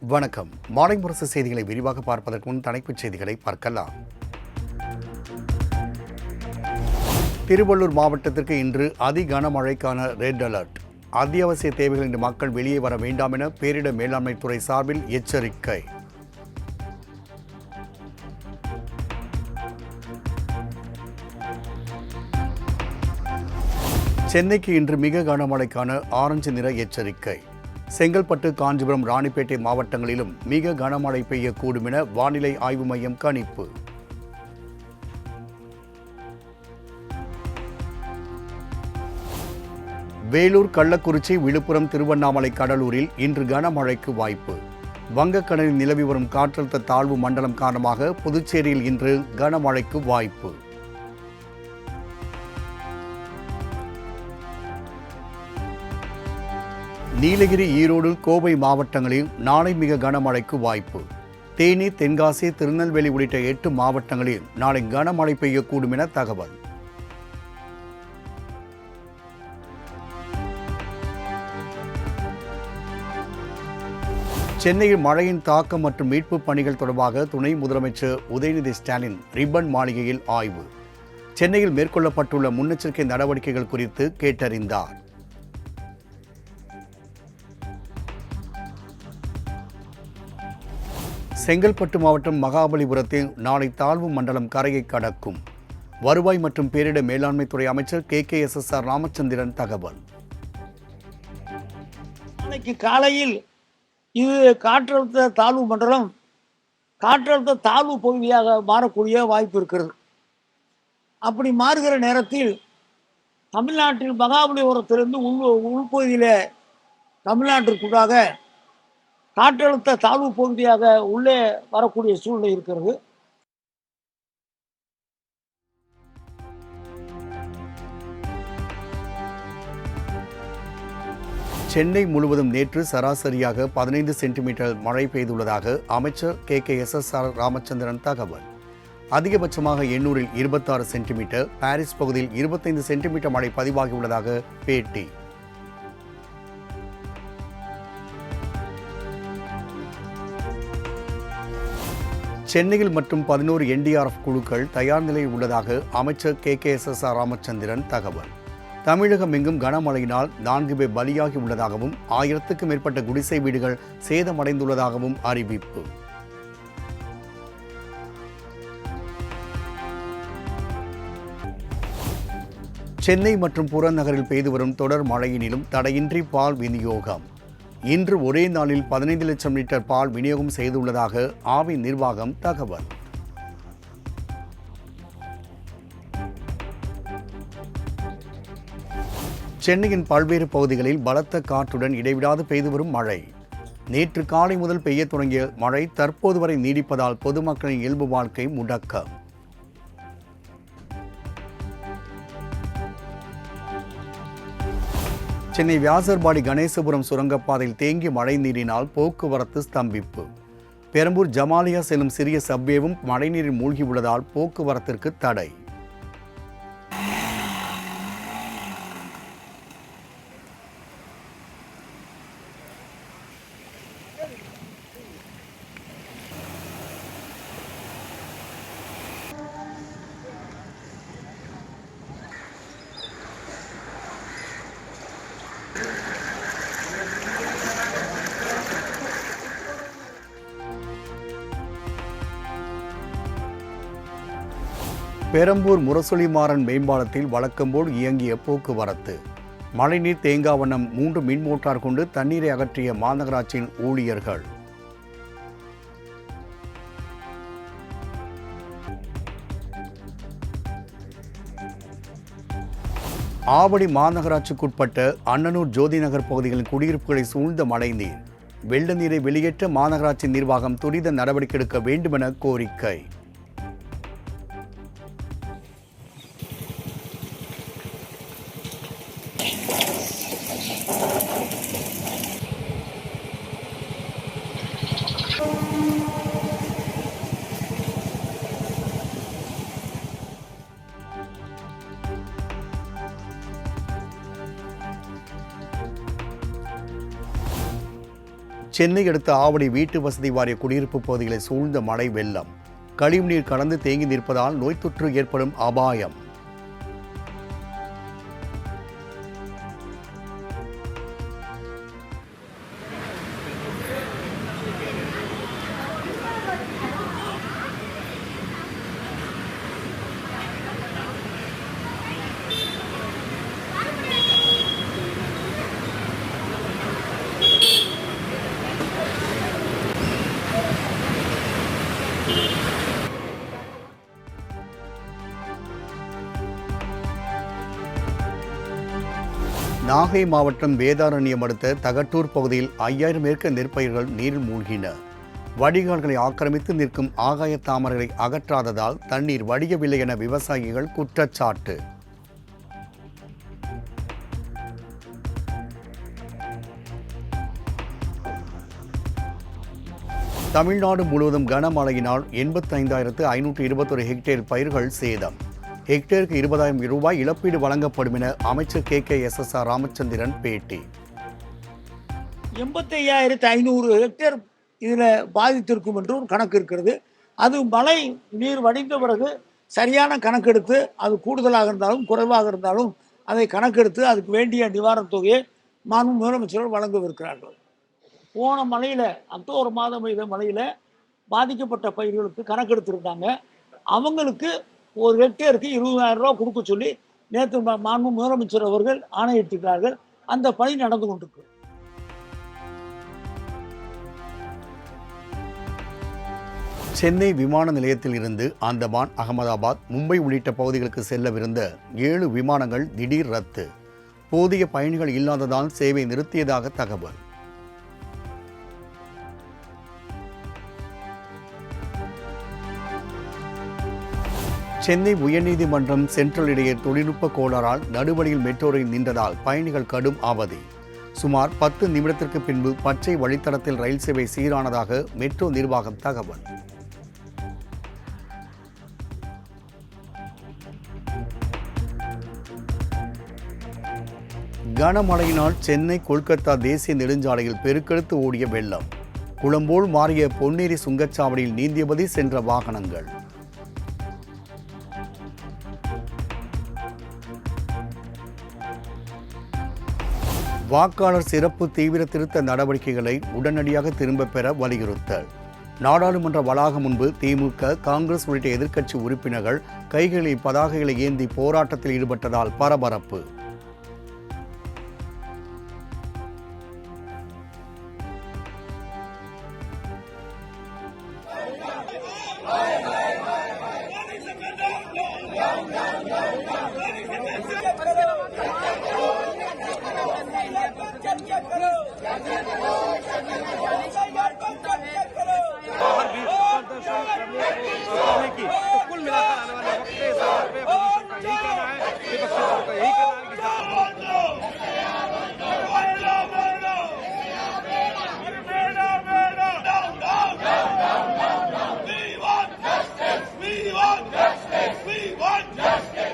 வணக்கம். மாலை முரசு செய்திகளை விரிவாக பார்ப்பதற்கு முன் தலைப்புச் செய்திகளை பார்க்கலாம். திருவள்ளூர் மாவட்டத்திற்கு இன்று அதி கனமழைக்கான ரெட் அலர்ட். அத்தியாவசிய தேவைகளின்றி மக்கள் வெளியே வர வேண்டாம் என பேரிடர் மேலாண்மை துறை சார்பில் எச்சரிக்கை. சென்னைக்கு இன்று மிக கனமழைக்கான ஆரஞ்சு நிற எச்சரிக்கை. செங்கல்பட்டு, காஞ்சிபுரம், ராணிப்பேட்டை மாவட்டங்களிலும் மிக கனமழை பெய்யக்கூடும் என வானிலை ஆய்வு மையம் கணிப்பு. வேலூர், கள்ளக்குறிச்சி, விழுப்புரம், திருவண்ணாமலை, கடலூரில் இன்று கனமழைக்கு வாய்ப்பு. வங்கக்கடலில் நிலவி வரும் காற்றழுத்த தாழ்வு மண்டலம் காரணமாக புதுச்சேரியில் இன்று கனமழைக்கு வாய்ப்பு. நீலகிரி, ஈரோடு, கோவை மாவட்டங்களில் நாளை மிக கனமழைக்கு வாய்ப்பு. தேனி, தென்காசி, திருநெல்வேலி உள்ளிட்ட 8 மாவட்டங்களில் நாளை கனமழை பெய்யக்கூடும் என தகவல். சென்னையில் மழையின் தாக்கம் மற்றும் மீட்புப் பணிகள் தொடர்பாக துணை முதலமைச்சர் உதயநிதி ஸ்டாலின் ரிப்பன் மாளிகையில் ஆய்வு. சென்னையில் மேற்கொள்ளப்பட்டுள்ள முன்னெச்சரிக்கை நடவடிக்கைகள் குறித்து கேட்டறிந்தார். செங்கல்பட்டு மாவட்டம் மகாபலிபுரத்தில் நாளை தாழ்வு மண்டலம் கரையை கடக்கும். வருவாய் மற்றும் பேரிடர் மேலாண்மை துறை அமைச்சர் KKSSR ராமச்சந்திரன் தகவல். நாளைக்கு காலையில் இது காற்றழுத்த தாழ்வு மண்டலம் காற்றழுத்த தாழ்வு பகுதியாக மாறக்கூடிய வாய்ப்பு இருக்கிறது. அப்படி மாறுகிற நேரத்தில் தமிழ்நாட்டில் மகாபலிபுரத்திலிருந்து உள்பகுதியில் தமிழ்நாட்டிற்குள்ளாக காற்றழுத்த தாழ்வு பகுதியாக உள்ளே வரக்கூடிய சூழ்நிலை இருக்கிறது. சென்னை முழுவதும் நேற்று சராசரியாக 15 சென்டிமீட்டர் மழை பெய்துள்ளதாக அமைச்சர் KKSSR ராமச்சந்திரன் தகவல். அதிகபட்சமாக எண்ணூரில் 26 சென்டிமீட்டர், பாரிஸ் பகுதியில் 25 சென்டிமீட்டர் மழை பதிவாகியுள்ளதாக பேட்டி. சென்னையில் மற்றும் 11 NDRF குழுக்கள் தயார் நிலையில் உள்ளதாக அமைச்சர் KKSSR ராமச்சந்திரன் தகவல். தமிழகம் எங்கும் கனமழையினால் 4 பேர் பலியாகி உள்ளதாகவும் 1000க்கும் மேற்பட்ட குடிசை வீடுகள் சேதமடைந்துள்ளதாகவும் அறிவிப்பு. சென்னை மற்றும் புறநகரில் பெய்து வரும் தொடர் மழையினிலும் தடையின்றி பால் விநியோகம். இன்று ஒரே நாளில் 15 லட்சம் லிட்டர் பால் விநியோகம் செய்துள்ளதாக ஆவி நிர்வாகம் தகவல். சென்னையின் பல்வேறு பகுதிகளில் பலத்த காற்றுடன் இடைவிடாது பெய்து வரும் மழை. நேற்று காலை முதல் பெய்ய தொடங்கிய மழை தற்போது வரை நீடிப்பதால் பொதுமக்களின் இயல்பு வாழ்க்கை முடக்கம். சென்னை வியாசர்பாடி கணேசபுரம் சுரங்கப்பாதையில் தேங்கிய மழை நீரினால் போக்குவரத்து ஸ்தம்பிப்பு. பெரம்பூர் ஜமாலியா செல்லும் சிறிய சப்வேவும் மழைநீரில் மூழ்கியுள்ளதால் போக்குவரத்திற்கு தடை. பெரம்பூர் முரசொலிமாறன் மேம்பாலத்தில் வழக்கம்போல் இயங்கிய போக்குவரத்து. மழைநீர் தேங்கா வண்ணம் 3 மின் மோட்டார் கொண்டு தண்ணீரை அகற்றிய மாநகராட்சியின் ஊழியர்கள். ஆவடி மாநகராட்சிக்குட்பட்ட அண்ணனூர் ஜோதி நகர் பகுதிகளின் குடியிருப்புகளை சூழ்ந்த மழைநீர். வெள்ள நீரை வெளியேற்ற மாநகராட்சி நிர்வாகம் துரித நடவடிக்கை எடுக்க வேண்டுமென கோரிக்கை. சென்னை அடுத்த ஆவடி வீட்டு வசதி வாரிய குடியிருப்பு பகுதிகளை சூழ்ந்த மழை வெள்ளம். கழிவுநீர் கடந்து தேங்கி நிற்பதால் நோய் தொற்று ஏற்படும் அபாயம். நாகை மாவட்டம் வேதாரண்யம் அடுத்த தகட்டூர் பகுதியில் 5000 ஏக்கர் நெற்பயிர்கள் நீரில் மூழ்கின. வடிகால்களை ஆக்கிரமித்து நிற்கும் ஆகாய தாமரைகளை அகற்றாததால் தண்ணீர் வடியவில்லை என விவசாயிகள் குற்றச்சாட்டு. தமிழ்நாடு முழுவதும் கனமழையினால் 85,521 ஹெக்டேர் பயிர்கள் சேதம். ஹெக்டேருக்கு 20,000 ரூபாய் இழப்பீடு வழங்கப்படும் என அமைச்சர் KKSSR ராமச்சந்திரன் பேட்டி. 85,500 ஹெக்டேர் இதில் பாதித்திருக்கும் என்று ஒரு கணக்கு இருக்கிறது. அது மழை நீர் வடிந்த பிறகு சரியான கணக்கெடுத்து, அது கூடுதலாக இருந்தாலும் குறைவாக இருந்தாலும் அதை கணக்கெடுத்து அதுக்கு வேண்டிய நிவாரணத் தொகையை மாண்பு முதலமைச்சர்கள் வழங்கவிருக்கிறார்கள். போன மழையில் அக்டோபர் மாதம் பெய்த மழையில் பாதிக்கப்பட்ட பயிர்களுக்கு கணக்கெடுத்திருந்தாங்க. அவங்களுக்கு ஒரு ஹெக்டேருக்கு 20,000 ரூபா கொடுக்க சொல்லி நேற்று மாண்பு முதலமைச்சர் அவர்கள் ஆணையிட்டிருக்கிறார்கள். அந்த பணி நடந்து கொண்டிருக்கு. சென்னை விமான நிலையத்தில் இருந்து அந்தமான், அகமதாபாத், மும்பை உள்ளிட்ட பகுதிகளுக்கு செல்லவிருந்த 7 விமானங்கள் திடீர் ரத்து. போதிய பயணிகள் இல்லாததால் சேவை நிறுத்தியதாக தகவல். சென்னை உயர்நீதிமன்றம் சென்ட்ரல் இடையே தொழில்நுட்ப கோளாறால் நடுவழியில் மெட்ரோ ரயில் நின்றதால் பயணிகள் கடும் அவதி. சுமார் 10 நிமிடத்திற்கு பின்பு பச்சை வழித்தடத்தில் ரயில் சேவை சீரானதாக மெட்ரோ நிர்வாகம் தகவல். கனமழையினால் சென்னை கொல்கத்தா தேசிய நெடுஞ்சாலையில் பெருக்கெடுத்து ஓடிய வெள்ளம். குளம்போல் மாறிய பொன்னேரி சுங்கச்சாவடியில் நீந்தியபதி சென்ற வாகனங்கள். வாக்காளர் சிறப்பு தீவிர திருத்த நடவடிக்கைகளை உடனடியாக திரும்பப் பெற வலியுறுத்தல். நாடாளுமன்ற வளாகம் முன்பு திமுக, காங்கிரஸ் உள்ளிட்ட எதிர்க்கட்சி உறுப்பினர்கள் கைகளில் பதாகைகளை ஏந்தி போராட்டத்தில் ஈடுபட்டதால் பரபரப்பு. कुल मिलाकर आने वाले वक्त में इस बात पे अपोजिशन का यही कहना है, विपक्षी दलों का यही कहना है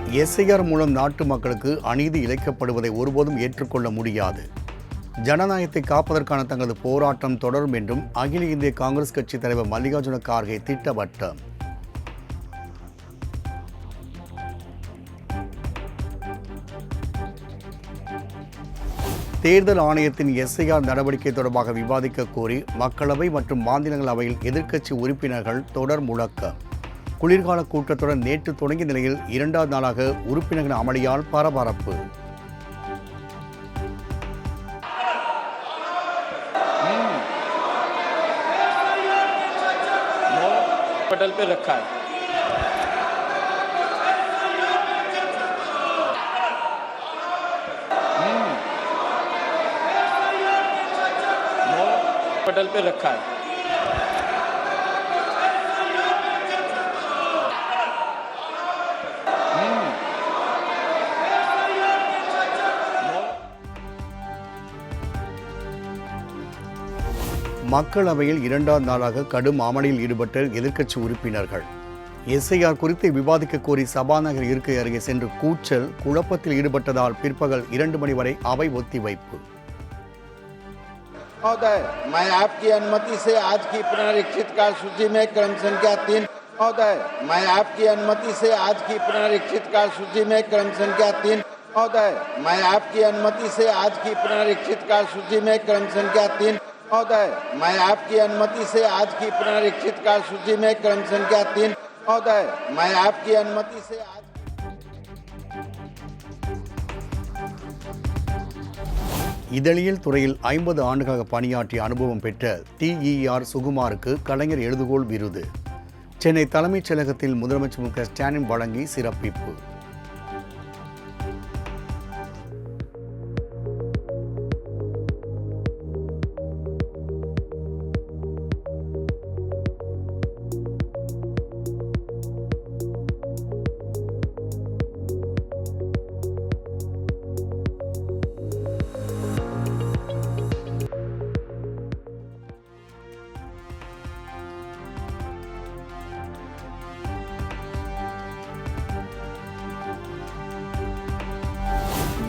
कि SIR மூலம் நாட்டு மக்களுக்கு அநீதி இழைக்கப்படுவதை ஒருபோதும் ஏற்றுக்கொள்ள முடியாது. ஜனநாயகத்தை காப்பதற்கான தங்களது போராட்டம் தொடரும் என்றும் அகில இந்திய காங்கிரஸ் கட்சி தலைவர் மல்லிகார்ஜுன கார்கே திட்டவட்டம். தேர்தல் ஆணையத்தின் SIR நடவடிக்கை தொடர்பாக விவாதிக்க கோரி மக்களவை மற்றும் மாநிலங்களவையில் எதிர்க்கட்சி உறுப்பினர்கள் தொடர் முழக்கம். குளிர்கால கூட்டத்தொடர் நேற்று தொடங்கிய நிலையில் 2வது நாளாக உறுப்பினர்கள் அமளியால் பரபரப்பு. पटल पे रखा है। पटल पे रखा है। மக்களவையில் 2வது நாளாக கடும் அமளியில் ஈடுபட்ட எதிர்க்கட்சி உறுப்பினர்கள். எஸ்ஐஆர் குறித்து விவாதிக்க கோரி சபாநாயகர் இருக்கை அருகே சென்று கூச்சல் குழப்பத்தில் ஈடுபட்டதால் பிற்பகல் 2 மணி வரை அவை ஒத்திவைப்பு. महोदय, मैं आपकी अनुमति से आज की पुनरीक्षित कार्यसूची में क्रम संख्या 3 महोदय, मैं आपकी अनुमति से आज की पुनरीक्षित कार्यसूची में क्रम संख्या 3 महोदय, मैं आपकी अनुमति से आज की पुनरीक्षित कार्यसूची में क्रम संख्या 3 महोदय, मैं आपकी अनुमति से आज की पुनरीक्षित कार्यसूची में क्रम संख्या 3 महोदय, मैं आपकी अनुमति से आज இதழியல் துறையில் 50 ஆண்டுகளாக பணியாற்றிய அனுபவம் பெற்ற TER சுகுமாருக்கு கலைஞர் எழுதுகோள் விருது. சென்னை தலைமைச் செயலகத்தில் முதலமைச்சர் மு க ஸ்டாலின் வழங்கி சிறப்பிப்பு.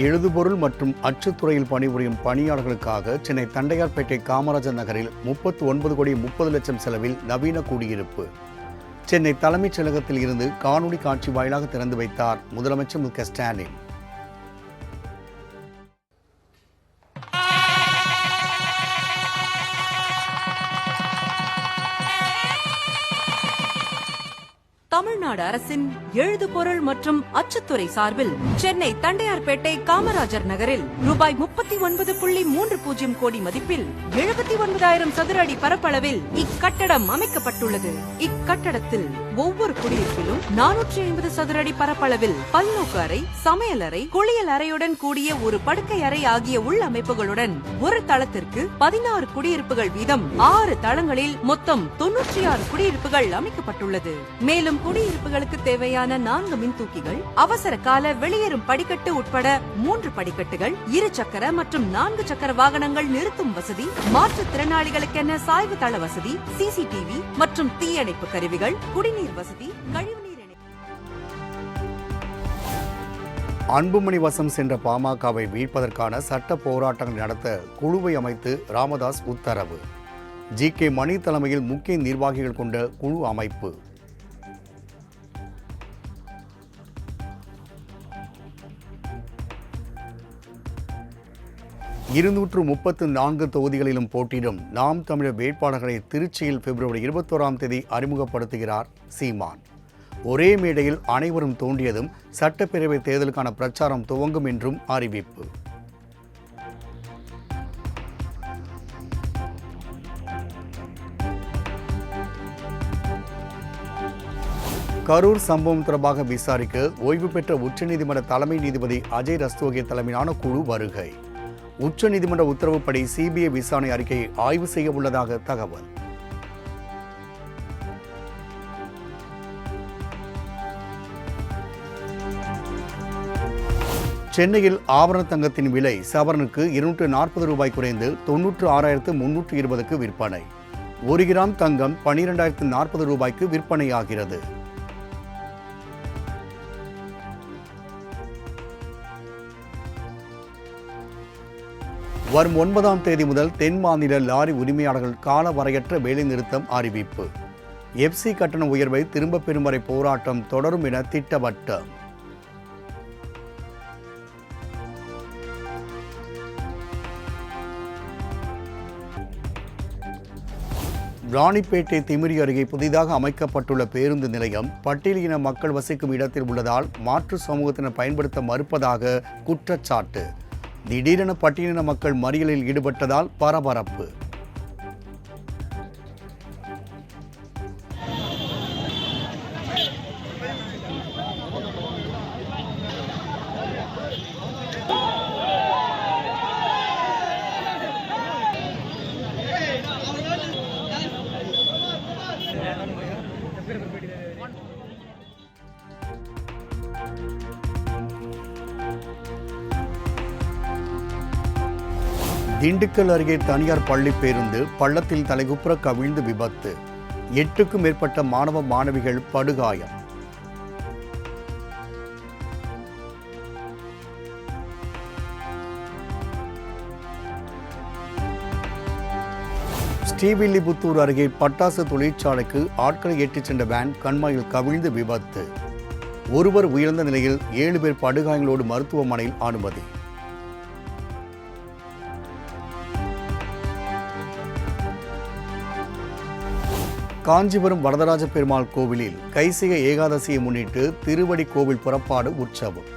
எழுதுபொருள் மற்றும் அச்சுத்துறையில் பணிபுரியும் பணியாளர்களுக்காக சென்னை தண்டையார்பேட்டை காமராஜர் நகரில் 39 கோடி 30 லட்சம் செலவில் நவீன குடியிருப்பு. சென்னை தலைமைச் செயலகத்தில் இருந்து காணொலி காட்சி வாயிலாக திறந்து வைத்தார் முதலமைச்சர் மு க ஸ்டாலின். தமிழ்நாடு அரசின் எழுதுபொருள் மற்றும் அச்சுத்துறை சார்பில் சென்னை தண்டையார்பேட்டை காமராஜர் நகரில் ரூபாய் 39.30 கோடி மதிப்பில் 79,000 சதுர அடி பரப்பளவில் இக்கட்டடம் அமைக்கப்பட்டுள்ளது. இக்கட்டடத்தில் ஒவ்வொரு குடியிருப்பிலும் 450 சதுர அடி பரப்பளவில் பல்நோக்கு அறை, சமையலறை, குளியல் அறையுடன் கூடிய ஒரு படுக்கை அறை ஆகிய உள்ளமைப்புகளுடன் ஒரு தளத்திற்கு 16 குடியிருப்புகள் வீதம் 6 தளங்களில் மொத்தம் 96 குடியிருப்புகள் அமைக்கப்பட்டுள்ளது. மேலும் குடியிருப்புகளுக்கு தேவையான 4 மின்தூக்கிகள், அவசர கால வெளியேறும் படிக்கட்டு உட்பட 3 படிக்கட்டுகள், 2 சக்கர மற்றும் 4 சக்கர வாகனங்கள் நிறுத்தும் வசதி, மாற்றுத்திறனாளிகளுக்கென சாய்வு தள வசதி, CCTV மற்றும் தீயணைப்பு கருவிகள், குடிநீர் வசதி, கழிவுநீர் அன்புமணி வசம் சென்ற பாமகவை மீட்பதற்கான சட்ட போராட்டங்கள் நடத்த குழுவை அமைத்து ராமதாஸ் உத்தரவு. GK மணி தலைமையில் முக்கிய நிர்வாகிகள் கொண்ட குழு அமைப்பு. இருநூற்று 34 தொகுதிகளிலும் போட்டியிடும் நாம் தமிழர் வேட்பாளர்களை திருச்சியில் பிப்ரவரி 21ஆம் தேதி அறிமுகப்படுத்துகிறார் சீமான். ஒரே மேடையில் அனைவரும் தோன்றியதும் சட்டப்பேரவை தேர்தலுக்கான பிரச்சாரம் துவங்கும் என்றும் அறிவிப்பு. கரூர் சம்பவம் தொடர்பாக விசாரிக்க ஓய்வு பெற்ற உச்சநீதிமன்ற தலைமை நீதிபதி அஜய் ரஸ்தோகி தலைமையிலான குழு வருகை. உச்சநீதிமன்ற உத்தரவுப்படி CBI விசாரணை அறிக்கையை ஆய்வு செய்ய உள்ளதாக தகவல். சென்னையில் ஆபரண தங்கத்தின் விலை சவரனுக்கு 240 ரூபாய் குறைந்து 96,320க்கு விற்பனை. 1 கிராம் தங்கம் 12,040 ரூபாய்க்கு விற்பனையாகிறது. வரும் 9ஆம் தேதி முதல் தென் மாநில லாரி உரிமையாளர்கள் காலவரையற்ற வேலைநிறுத்தம் அறிவிப்பு. FC கட்டண உயர்வை திரும்பப் பெறும் வரை போராட்டம் தொடரும் என திட்டவட்டம். ராணிப்பேட்டை திமிரி அருகே புதிதாக அமைக்கப்பட்டுள்ள பேருந்து நிலையம் பட்டியலின மக்கள் வசிக்கும் இடத்தில் உள்ளதால் மாற்று சமூகத்தினர் பயன்படுத்த மறுப்பதாக குற்றச்சாட்டு. திடீரென பட்டியலின மக்கள் மறியலில் ஈடுபட்டதால் பரபரப்பு. திண்டுக்கல் அருகே தனியார் பள்ளி பேருந்து பள்ளத்தில் தலைகுப்புற கவிழ்ந்து விபத்து. 8க்கும் மேற்பட்ட மாணவ மாணவிகள் படுகாயம். ஸ்ரீவில்லிபுத்தூர் அருகே பட்டாசு தொழிற்சாலைக்கு ஆட்களை ஏற்றிச் சென்ற வேன் கண்மாயில் கவிழ்ந்து விபத்து. ஒருவர் உயிர்ந்த நிலையில் 7 பேர் படுகாயங்களோடு மருத்துவமனையில் அனுமதி. காஞ்சிபுரம் வரதராஜ பெருமாள் கோவிலில் கைசிக ஏகாதசியை முன்னிட்டு திருவடி கோவில் புறப்பாடு உற்சவம்.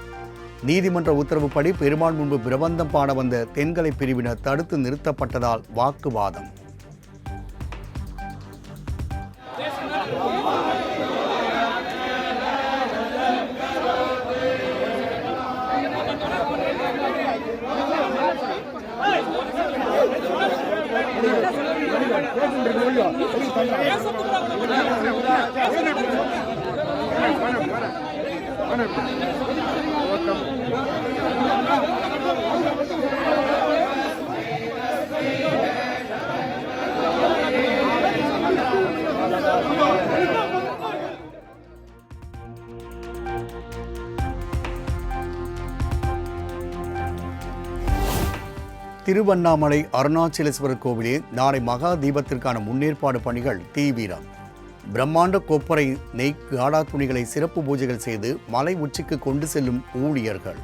நீதிமன்ற உத்தரவுப்படி பெருமாள் முன்பு பிரபந்தம் பாட வந்த தென்கலை பிரிவினர் தடுத்து நிறுத்தப்பட்டதால் வாக்குவாதம். திருவண்ணாமலை அருணாச்சலேஸ்வரர் கோவிலில் நாளை மகா தீபத்திற்கான முன்னேற்பாடு பணிகள் தீவிரம். பிரம்மாண்ட கொப்பரை நெய் காடா துணிகளை சிறப்பு பூஜைகள் செய்து மலை உச்சிக்கு கொண்டு செல்லும் ஊழியர்கள்.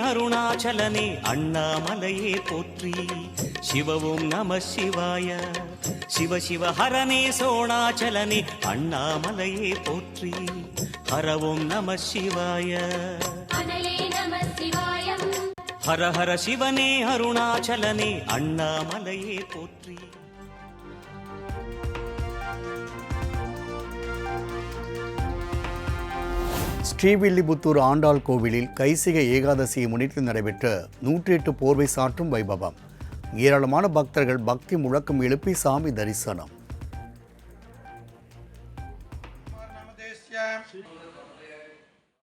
அருணாச்சலனே அண்ணாமலையே போற்றி, சிவவும் நம சிவாய, சிவ சிவ ஹரனே சோணாச்சலனே அண்ணாமலையே போற்றி, ஹரவும் நம சிவாய, ஹர ஹர சிவனே அருணாச்சலனே அண்ணாமலையே போற்றி. ஸ்ரீவில்லிபுத்தூர் ஆண்டாள் கோவிலில் கைசிக ஏகாதசியை முன்னிட்டு நடைபெற்ற 108 போர்வை சாற்றும் வைபவம். ஏராளமான பக்தர்கள் பக்தி முழக்கம் எழுப்பி சாமி தரிசனம்.